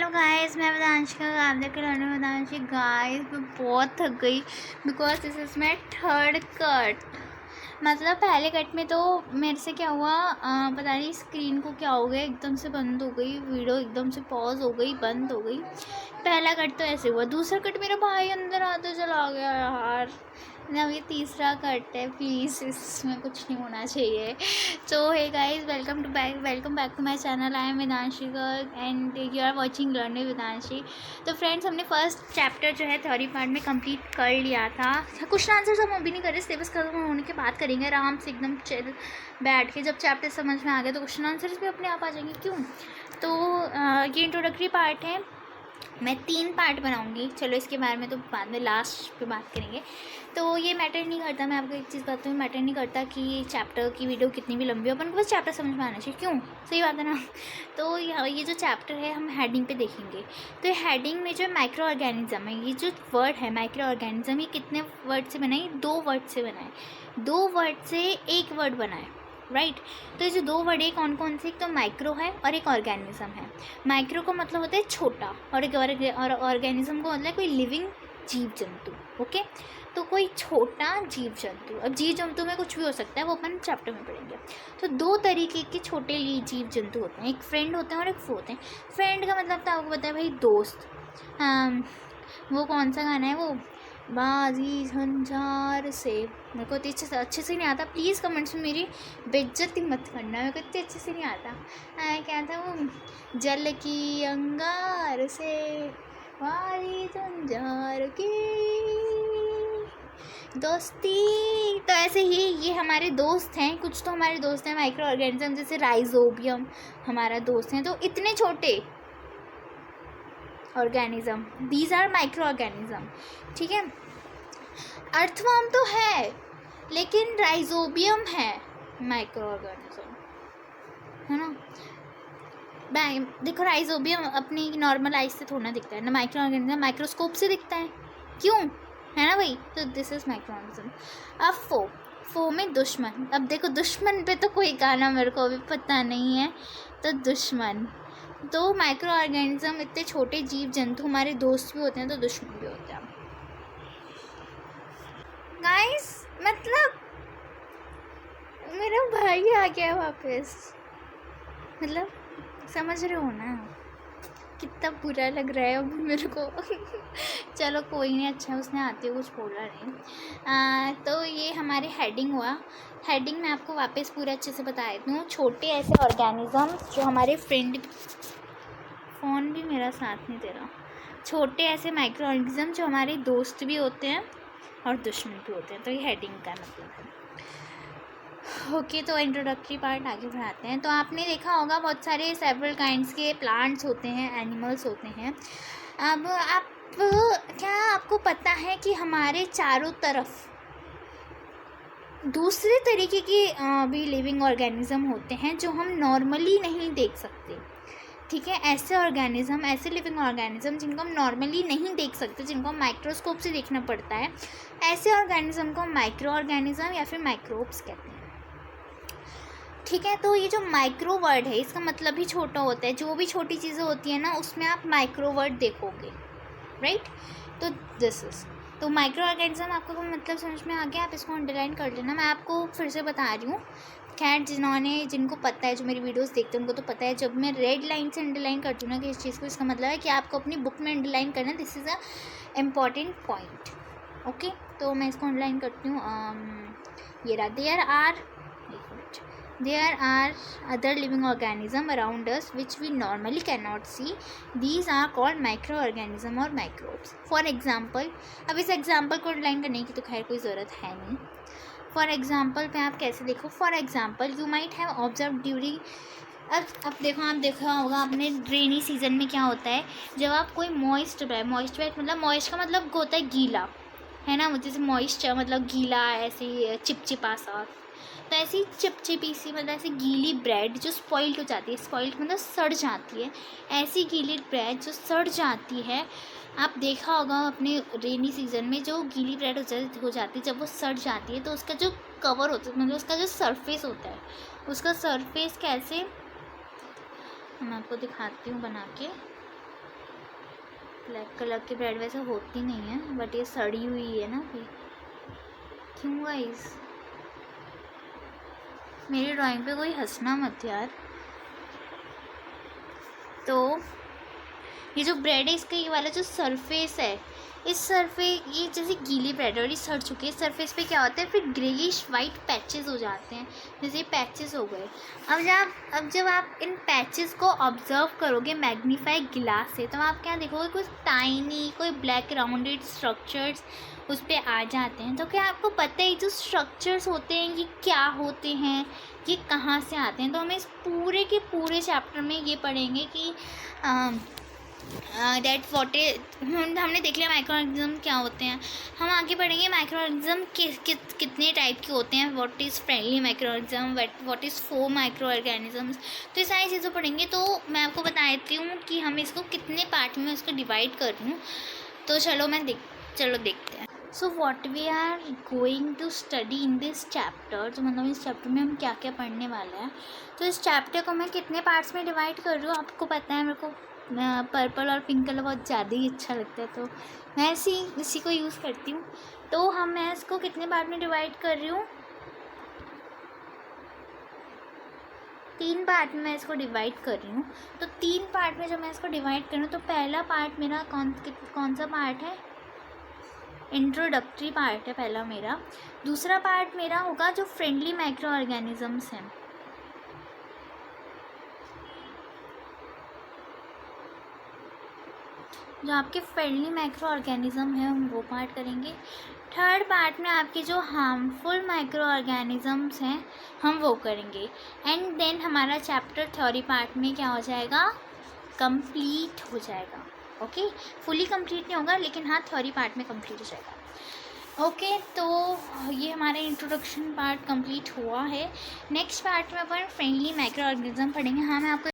Hello guys, मैं वेदांशिका। आप देख रहे हो वेदांशी। गाइस मैं बहुत थक गई because this is my third cut. मतलब पहले कट में तो मेरे से क्या हुआ, पता नहीं स्क्रीन को क्या हो गया, एकदम से बंद हो गई वीडियो, एकदम से पॉज हो गई, बंद हो गई। पहला कट तो ऐसे हुआ। दूसरा कट मेरा भाई अंदर आते चला गया यार। अब ये तीसरा कट है, प्लीज़ इसमें कुछ नहीं होना चाहिए। So hey guys, welcome back to my channel. I am Vedanshika and you are watching learning Vedanshi. तो फ्रेंड्स, हमने फर्स्ट चैप्टर जो है थ्योरी पार्ट में कंप्लीट कर लिया था। क्वेश्चन आंसर हम अभी नहीं कर रहे, सिलेबस खत्म होने के बाद करेंगे आराम से, एकदम चिल बैठ के। जब चैप्टर समझ में आ गया तो क्वेश्चन आंसर्स भी अपने आप आ जाएंगे, क्यों। तो ये इंट्रोडक्टरी पार्ट है। मैं 3 पार्ट बनाऊंगी, चलो इसके बारे में तो बाद में लास्ट पे बात करेंगे। तो ये मैटर नहीं करता, मैं आपको एक चीज़ बताती हूँ, मैटर नहीं करता कि चैप्टर की वीडियो कितनी भी लंबी हो, अपन को बस चैप्टर समझ में आना चाहिए, क्यों। सही बात है ना। तो ये जो चैप्टर है हम हेडिंग पे देखेंगे। तो हेडिंग में जो माइक्रो ऑर्गेनिज्म है, ये जो वर्ड है माइक्रो ऑर्गेनिज्म, ये कितने वर्ड से बना है? 2 वर्ड से बना है। 2 वर्ड से एक वर्ड बना है, राइट। तो ये जो 2 वर्ड है कौन कौन से? एक तो माइक्रो है और एक ऑर्गेनिज्म है। माइक्रो का मतलब होता है छोटा, और एक ऑर्गेनिज्म का मतलब है कोई लिविंग जीव जंतु। ओके, तो कोई छोटा जीव जंतु। अब जीव जंतु में कुछ भी हो सकता है, वो अपन चैप्टर में पढ़ेंगे। तो 2 तरीके के छोटे जीव जंतु होते हैं, एक फ्रेंड होते हैं और एक फो होते हैं। फ्रेंड का मतलब तो आपको पता है भाई, दोस्त। वो कौन सा गाना है वो, बाजी झंझार से। मेरे को इतने अच्छे से नहीं आता, प्लीज़ कमेंट्स में मेरी बेइज्जती मत करना, मेरे को इतने अच्छे से नहीं आता। क्या था वो, जल की अंगार से बाजी झंझार की दोस्ती। तो ऐसे ही ये हमारे दोस्त हैं, कुछ तो हमारे दोस्त हैं माइक्रो ऑर्गेनिज्म, जैसे राइजोबियम हमारा दोस्त हैं। तो इतने छोटे organism, these are micro organism, ठीक है। अर्थवर्म तो है, लेकिन राइजोबियम है माइक्रो ऑर्गेनिज्म, है ना। देखो, राइजोबियम अपनी नॉर्मल आइज से थोड़ा दिखता है ना, माइक्रो ऑर्गेनिज्म माइक्रोस्कोप से दिखता है, क्यों, है ना भाई। तो दिस इज माइक्रो ऑर्गेनिज्म। अब फो में दुश्मन। अब देखो, दुश्मन पे तो कोई गाना मेरे को अभी पता नहीं है, तो दुश्मन। तो माइक्रो ऑर्गेनिज्म इतने छोटे जीव जंतु हमारे दोस्त भी होते हैं, तो दुश्मन भी होते हैं। गाइस, मतलब मेरा भाई आ गया वापस, मतलब समझ रहे हो ना कितना बुरा लग रहा है अब मेरे को। चलो कोई नहीं, अच्छा उसने आते हुए कुछ बोला नहीं। तो ये हमारे हेडिंग हुआ। हेडिंग में आपको वापस पूरा अच्छे से बता देती हूँ। छोटे ऐसे ऑर्गेनिज्म जो हमारे फ्रेंड, फ़ोन भी मेरा साथ नहीं दे रहा। छोटे ऐसे माइक्रो ऑर्गेनिज्म जो हमारे दोस्त भी होते हैं और दुश्मन भी होते हैं, तो ये हेडिंग का मतलब है। ओके, तो इंट्रोडक्टरी पार्ट आगे बढ़ाते हैं। तो आपने देखा होगा बहुत सारे सेवरल काइंड्स के प्लांट्स होते हैं, एनिमल्स होते हैं। अब क्या आपको पता है कि हमारे चारों तरफ दूसरे तरीके के भी लिविंग ऑर्गेनिज्म होते हैं जो हम नॉर्मली नहीं देख सकते, ठीक है। ऐसे ऑर्गेनिज्म, ऐसे लिविंग ऑर्गेनिज्म जिनको हम नॉर्मली नहीं देख सकते, जिनको हम माइक्रोस्कोप से देखना पड़ता है, ऐसे ऑर्गेनिज्म को माइक्रो ऑर्गेनिज्म या फिर माइक्रोब्स कहते हैं, ठीक है। तो ये जो माइक्रो वर्ड है, इसका मतलब ही छोटा होता है। जो भी छोटी चीज़ें होती है ना, उसमें आप माइक्रो वर्ड देखोगे, राइट। तो दिस इज, तो माइक्रो ऑर्गेनिज्म आपको मतलब समझ में आ गया, आप इसको अंडरलाइन कर लेना। मैं आपको फिर से बता रही हूँ, खैर जिनको पता है, जो मेरी वीडियोस देखते हैं उनको तो पता है। जब मैं रेड लाइन से अंडरलाइन करती हूँ ना कि इस चीज़ को, इसका मतलब है कि आपको अपनी बुक में अंडरलाइन करना, this is a important point. Okay, तो मैं इसको अंडरलाइन करती हूँ। ये रहा, there are other living organisms around us which we normally cannot see. These are called microorganisms or microbes. For example, अब इस एग्जाम्पल को अंडरलाइन करने की तो खैर कोई ज़रूरत है नहीं। फॉर एग्जाम्पल पे आप कैसे देखो, for example you might have observe during, अब देखो, आप देखा होगा आपने रेनी सीजन में क्या होता है, जब आप कोई मॉइस्ट मतलब मॉइस्ट का मतलब होता है गीला, है ना। जैसे मॉइस्चर मतलब गीला, ऐसे चिपचिपा सा। तो ऐसी चिपचिपी सी, मतलब ऐसी गीली ब्रेड जो स्पॉइल्ड हो जाती है, स्पॉइल्ड मतलब सड़ जाती है, ऐसी गीली ब्रेड जो सड़ जाती है। आप देखा होगा अपने रेनी सीजन में, जो गीली ब्रेड हो जाती है, जब वो सड़ जाती है तो उसका जो कवर होता है, मतलब उसका जो सरफेस होता है, उसका सरफेस कैसे, मैं आपको दिखाती हूँ बना के। ब्लैक कलर की ब्रेड वैसे होती नहीं है, बट ये सड़ी हुई है ना अभी। क्यों गाइस, मेरी ड्राइंग पे कोई हंसना मत यार। तो ये जो ब्रेड है, इसका ये वाला जो सरफेस है, इस सरफेस, ये जैसे गीली ब्रेड और ये सड़ चुकी है, सरफेस पे क्या होता है फिर ग्रेइश वाइट पैचेस हो जाते हैं, जैसे पैचेस हो गए। अब जब आप इन पैचेस को ऑब्जर्व करोगे मैग्नीफाई ग्लास से, तो आप क्या देखोगे, कुछ टाइनी कोई ब्लैक राउंडेड स्ट्रक्चर्स उस पर आ जाते हैं। तो क्या आपको पता है जो स्ट्रक्चर्स होते हैं ये क्या होते हैं, ये कहाँ से आते हैं? तो हमें इस पूरे के पूरे चैप्टर में ये पढ़ेंगे कि डेट वॉट हमने देख लिया माइक्रो ऑर्गेनिज्म क्या होते हैं। हम आगे पढ़ेंगे माइक्रो ऑर्गेनिज्म कितने टाइप के होते हैं, what is friendly micro organism, what is four micro organisms. तो ये सारी चीज़ें पढ़ेंगे। तो मैं आपको बता देती हूँ कि हम इसको कितने पार्ट में इसको डिवाइड कर रही हूँ। तो चलो देखते हैं। So what we are going to study in this chapter, तो मतलब इस चैप्टर में हम क्या क्या पढ़ने वाले हैं। तो इस चैप्टर को मैं कितने पार्ट्स में डिवाइड कर रही हूँ, आपको पता है मेरे को पर्पल और पिंक कलर बहुत ज़्यादा ही अच्छा लगता है, तो मैं इसी को यूज़ करती हूँ। तो मैं इसको कितने पार्ट में डिवाइड कर रही हूँ, 3 पार्ट में मैं इसको डिवाइड कर रही हूँ। तो 3 पार्ट में जब मैं इसको डिवाइड कर रही हूँ, तो पहला पार्ट मेरा कौन सा पार्ट है, इंट्रोडक्टरी पार्ट है पहला मेरा। दूसरा पार्ट मेरा होगा जो फ्रेंडली माइक्रो ऑर्गेनिजम्स हैं, जो आपके फ्रेंडली माइक्रो ऑर्गेनिज्म है हम वो पार्ट करेंगे। थर्ड पार्ट में आपके जो हार्मफुल माइक्रो ऑर्गेनिजम्स हैं हम वो करेंगे। एंड देन हमारा चैप्टर थ्योरी पार्ट में क्या हो जाएगा, कंप्लीट हो जाएगा। ओके, फुली कंप्लीट नहीं होगा लेकिन हाँ थ्योरी पार्ट में कंप्लीट हो जाएगा। ओके, तो ये हमारा इंट्रोडक्शन पार्ट कंप्लीट हुआ है। नेक्स्ट पार्ट में अपन फ्रेंडली माइक्रो ऑर्गेनिज्म पढ़ेंगे। हाँ, मैं आपको